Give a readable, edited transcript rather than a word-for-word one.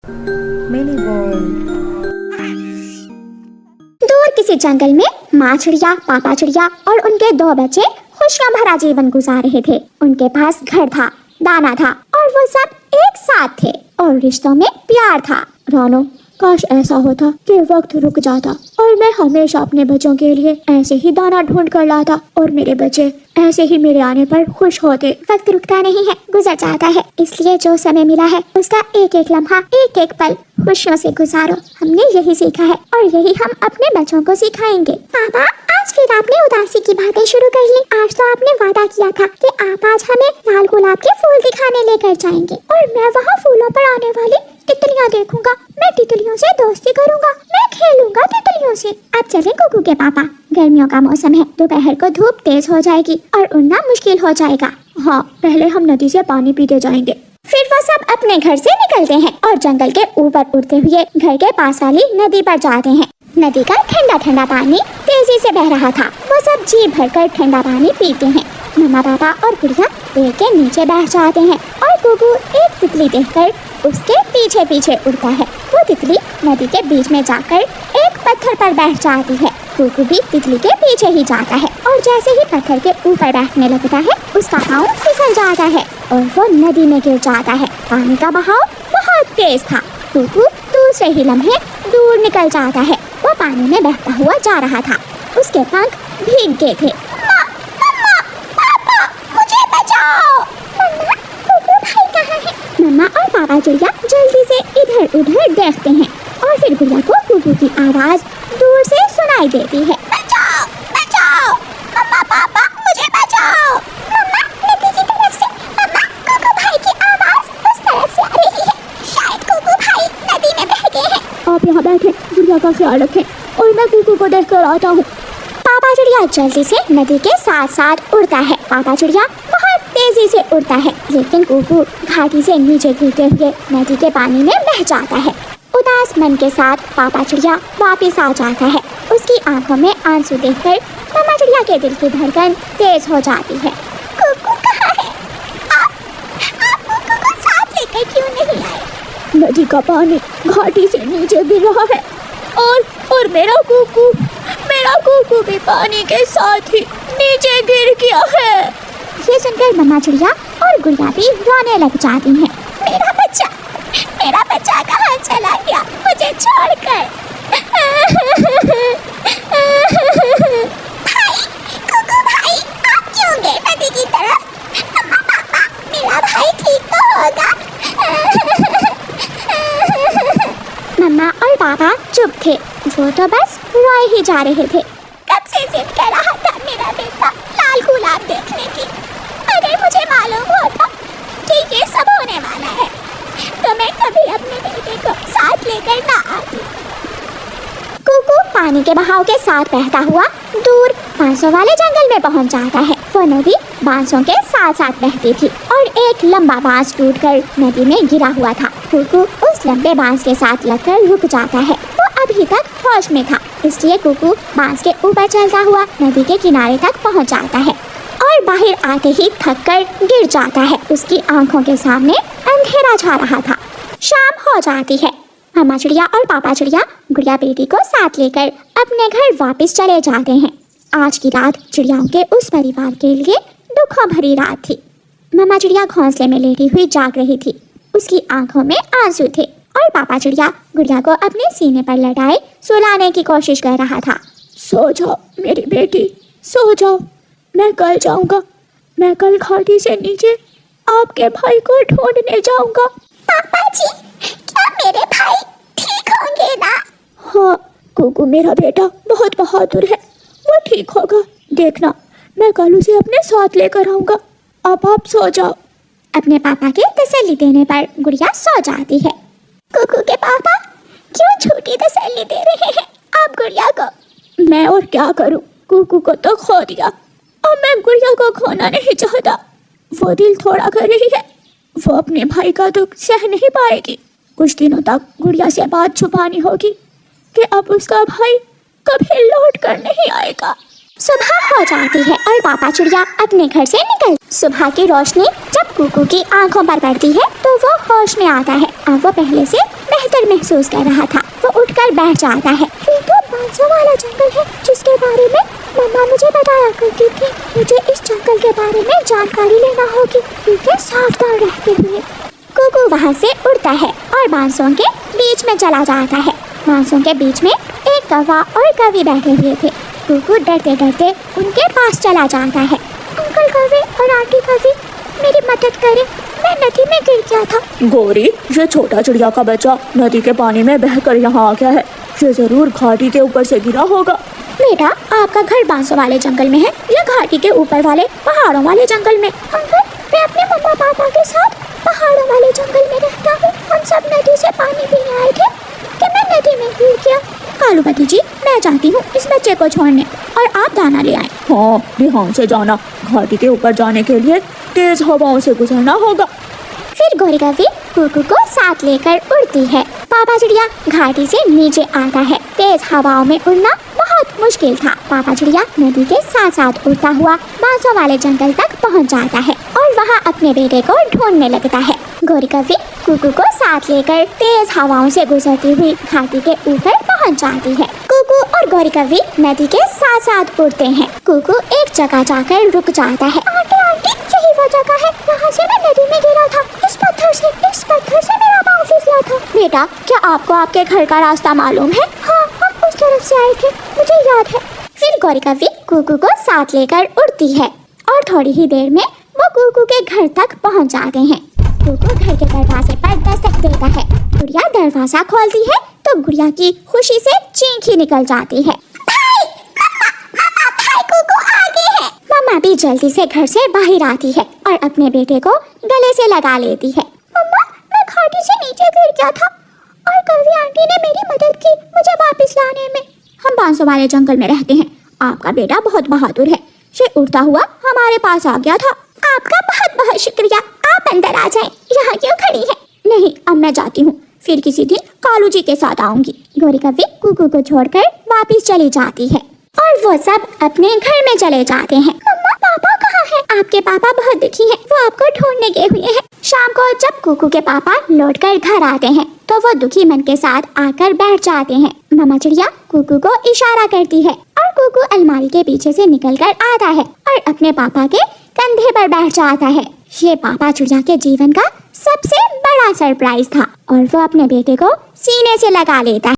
Mini world. दूर किसी जंगल में माँ चिड़िया, पापा चिड़िया और उनके 2 बच्चे खुशियां भरा जीवन गुजार रहे थे। उनके पास घर था, दाना था और वो सब एक साथ थे और रिश्तों में प्यार था। रानो, काश ऐसा होता कि वक्त रुक जाता और मैं हमेशा अपने बच्चों के लिए ऐसे ही दाना ढूंढ कर लाता और मेरे बच्चे ऐसे ही मेरे आने पर खुश होते। वक्त रुकता नहीं है, गुजर जाता है, इसलिए जो समय मिला है उसका एक एक लम्हा, एक एक पल खुशियों से गुजारो। हमने यही सीखा है और यही हम अपने बच्चों को सिखाएंगे। पापा, आज फिर आपने उदासी की बातें शुरू कर ली। आज तो आपने वादा किया था कि आप आज हमें लाल गुलाब के फूल दिखाने लेकर जाएंगे और मैं वहाँ फूलों पर आने वाली तितलियाँ देखूंगा। मैं तितलियों से दोस्ती करूंगा, मैं खेलूंगा तितलियों से। अब चलें कुकू के पापा, गर्मियों का मौसम है, दोपहर को धूप तेज हो जाएगी और उड़ना मुश्किल हो जाएगा। हाँ, पहले हम नदी से पानी पीते जाएंगे। फिर वो सब अपने घर से निकलते हैं और जंगल के ऊपर उड़ते हुए घर के पास वाली नदी पर जाते हैं। नदी का ठंडा ठंडा पानी तेजी से बह रहा था। वो सब जी भरकर ठंडा पानी पीते हैं। मम्मा, पापा और गुड़िया पेड़ के नीचे बैठ जाते हैं और कुकू एक तितली देखकर उसके पीछे पीछे उड़ता है। वो तितली नदी के बीच में जाकर एक पत्थर पर बैठ जाती है। कुकू भी तितली के पीछे ही जाता है और जैसे ही पत्थर के ऊपर बैठने लगता है उसका पाँव फिसल जाता है और वो नदी में गिर जाता है। पानी का बहाव बहुत तेज था। कुकू दूसरे ही लम्हे दूर निकल जाता है। वो पानी में बहता हुआ जा रहा था। उसके पंख भीग गए थे। मम्मा, मम्मा, पापा, मुझे बचाओ। मम्मा, कुकू भाई कहाँ है? मम्मा और पापा चिड़िया जल्दी से इधर उधर देखते हैं और फिर गुड़िया को कुकू की आवाज दूर से सुनाई देती है। बचाओ, बचाओ, मम्मा, पापा, मुझे बचाओ। मम्मा, नदी की तरफ से। मम्मा, कुकू भाई की आवाज उस तरफ से आ रही है। शायद कुकू भाई नदी में बह गए हैं। आप यहाँ बैठे, गुड़िया का ख्याल रखें और मैं कुकू को देख कर आता हूँ। पापा चिड़िया जल्दी से नदी के साथ साथ उड़ता है। पापा चिड़िया बहुत तेजी से उड़ता है, लेकिन कुकू घाटी से नीचे गिरते हुए नदी के पानी में बह जाता है। उदास मन के साथ पापा चिड़िया वापस आ जाता है। उसकी आंखों में आंसू देखकर मम्मा चिड़िया के दिल की धड़कन तेज हो जाती है। कुकू कहाँ है? आप कुकू को साथ लेकर क्यों नहीं आए? नदी का पानी घाटी से नीचे गिर रहा है और मेरा कुकू भी पानी के साथ ही नीचे गिर गया है। ये सुनकर मम्मा चिड़िया और गुड़िया भी रोने लग जाती हैं। मेरा बच्चा कहाँ चला गया मुझे छोड़कर? भाई, कुकू भाई, आप क्यों गए नदी की तरफ? मम्मा, पापा, मेरा भाई ठीक तो होगा? मम्मा और पापा चुप थे। वो तो बस रोए ही जा रहे थे। कब से जिद कर रहा था मेरा बेटा लाल गुलाब देखने की। अगर मुझे मालूम होता कि ये सब होने वाला है तो मैं कभी अपने बेटे को साथ लेकर ना आती। कुकू पानी के बहाव के साथ बहता हुआ दूर बांसों वाले जंगल में पहुंच जाता है। वो नदी बांसों के साथ साथ बहती थी और एक लंबा बांस टूटकर नदी में गिरा हुआ था। कुकू उस लंबे बांस के साथ लगकर रुक जाता है। वो अभी तक होश में था, इसलिए कुकू बांस के ऊपर चलता हुआ नदी के किनारे तक पहुंच जाता है और बाहर आते ही थककर गिर जाता है। उसकी आंखों के सामने अंधेरा छा रहा था। शाम हो जाती है। मम्मा चिड़िया और पापा चिड़िया गुड़िया बेटी को साथ लेकर अपने घर वापस चले जाते हैं। आज की रात चिड़ियाओं के उस परिवार के लिए दुखों भरी रात थी। मम्मा चिड़िया घोंसले में लेटी हुई जाग रही थी। उसकी आंखों में आंसू थे और पापा चिड़िया गुड़िया को अपने सीने पर लटाए सुलाने की कोशिश कर रहा था। सो जाओ मेरी बेटी, सो जाओ। मैं कल जाऊंगा। मैं कल घाटी से नीचे आपके भाई को ढूंढने जाऊंगा। पापा जी, क्या मेरे भाई ठीक होंगे ना? हाँ, कुकू मेरा बेटा बहुत बहादुर है, वो ठीक होगा। देखना, मैं कल उसे अपने साथ लेकर आऊंगा। अब आप सो जाओ। अपने पापा के तसल्ली देने पर गुड़िया सो जाती है। कुकू के पापा क्यों झूठी तसल्ली दे रहे हैं आप गुड़िया को? मैं और क्या करूं, कुकू को तो खो दिया और मैं गुड़िया को खोना नहीं चाहता। वो दिल थोड़ा कर रही है, वो अपने भाई का दुख सह नहीं पाएगी। कुछ दिनों तक गुड़िया से बात छुपानी होगी कि अब उसका भाई कभी लौट कर नहीं आएगा। सुबह हो जाती है और पापा चिड़िया अपने घर से निकल। सुबह की रोशनी जब कुकू की आंखों पर पड़ती है तो वो होश में आता है। अब वो पहले से बेहतर महसूस कर रहा था। वो उठकर बैठ जाता है। ये तो 500 वाला जंगल है जिसके बारे में मम्मा मुझे बताया करती थी। मुझे इस जंगल के बारे में जानकारी लेना होगी, ठीक है, सावधान रहते हुए। कुकू वहाँ से उड़ता है और बांसों के बीच में चला जाता है। बांसों के बीच में एक कौवा और कवि बैठे हुए थे। कुकू डरते डरते उनके पास चला जाता है। अंकल कवि और आंटी कवि, मेरी मदद करें, मैं नदी में गिर गया था। गौरी, ये छोटा चिड़िया का बच्चा नदी के पानी में बहकर यहाँ आ गया है। ये जरूर घाटी के ऊपर से गिरा होगा। बेटा, आपका घर बांसों वाले जंगल में है या घाटी के ऊपर वाले पहाड़ों वाले जंगल में? अंकल, मैं अपने मम्मा पापा के साथ पहाड़ों वाले जंगल में रहता हूँ। हम सब नदी से पानी पीने आए थे कि मैं नदी में गिर गया। कालूपति जी, मैं चाहती हूँ इस बच्चे को छोड़ने और आप दाना ले आए। हाँ, ध्यान से जाना। घाटी के ऊपर जाने के लिए तेज हवाओं से गुजरना होगा। फिर गौरी कवि कुकू को साथ लेकर उड़ती है। पापा चिड़िया घाटी से नीचे आता है। तेज हवाओं में उड़ना बहुत मुश्किल था। पापा चिड़िया नदी के साथ साथ उड़ता हुआ बांसों वाले जंगल तक पहुंच जाता है और वहां अपने बेटे को ढूंढने लगता है। गौरी कवि कुकू को साथ लेकर तेज हवाओं से गुजरती हुई घाटी के ऊपर पहुंच जाती है। कुकू और गौरी कवि नदी के साथ साथ उड़ते हैं। कुकू एक जगह जाकर रुक जाता है। आंटी आंटी, यही वो जगह है, यहाँ से मैं नदी में गिरा था। इस पत्थर से मेरा पाँव फिसला था। बेटा, क्या आपको आपके घर का रास्ता मालूम है? हाँ, हम उस तरफ से आए थे, मुझे याद है। फिर गौरी कवि कुकू को साथ लेकर उड़ती है और थोड़ी ही देर में वो कुकू के घर तक पहुंच जाते हैं। कुकू घर के दरवाजे पर दस्तक देता है। गुड़िया दरवाजा खोलती है तो गुड़िया की खुशी से चीख ही निकल जाती है। भाई, भाई कुकू आ गए हैं। मम्मा भी जल्दी से घर से बाहर आती है और अपने बेटे को गले से लगा लेती है। मम्मा, मैं घाटी से नीचे गिर गया था और कवि आंटी ने मेरी मदद की मुझे वापस लाने में। हम बांसों वाले जंगल में रहते हैं। आपका बेटा बहुत बहादुर है। ये उड़ता हुआ हमारे पास आ गया था। आपका बहुत बहुत शुक्रिया। आप अंदर आ जाएं। यहाँ क्यों खड़ी हैं? नहीं, अब मैं जाती हूँ। फिर किसी दिन कालू जी के साथ आऊंगी। गौरी कवि कुकू को छोड़कर वापस चली जाती है और वो सब अपने घर में चले जाते हैं। मम्मा, पापा कहाँ हैं? आपके पापा बहुत दुखी हैं। वो आपको ढूंढने गए हुए हैं। शाम को जब कुकू के पापा लौटकर घर आते हैं तो वो दुखी मन के साथ आकर बैठ जाते हैं। मामा चिड़िया कुकू को इशारा करती है और कुकू अलमारी के पीछे से निकलकर आता है और अपने पापा के कंधे पर बैठ जाता है। ये पापा चिड़िया के जीवन का सबसे बड़ा सरप्राइज था और वो अपने बेटे को सीने से लगा लेता है।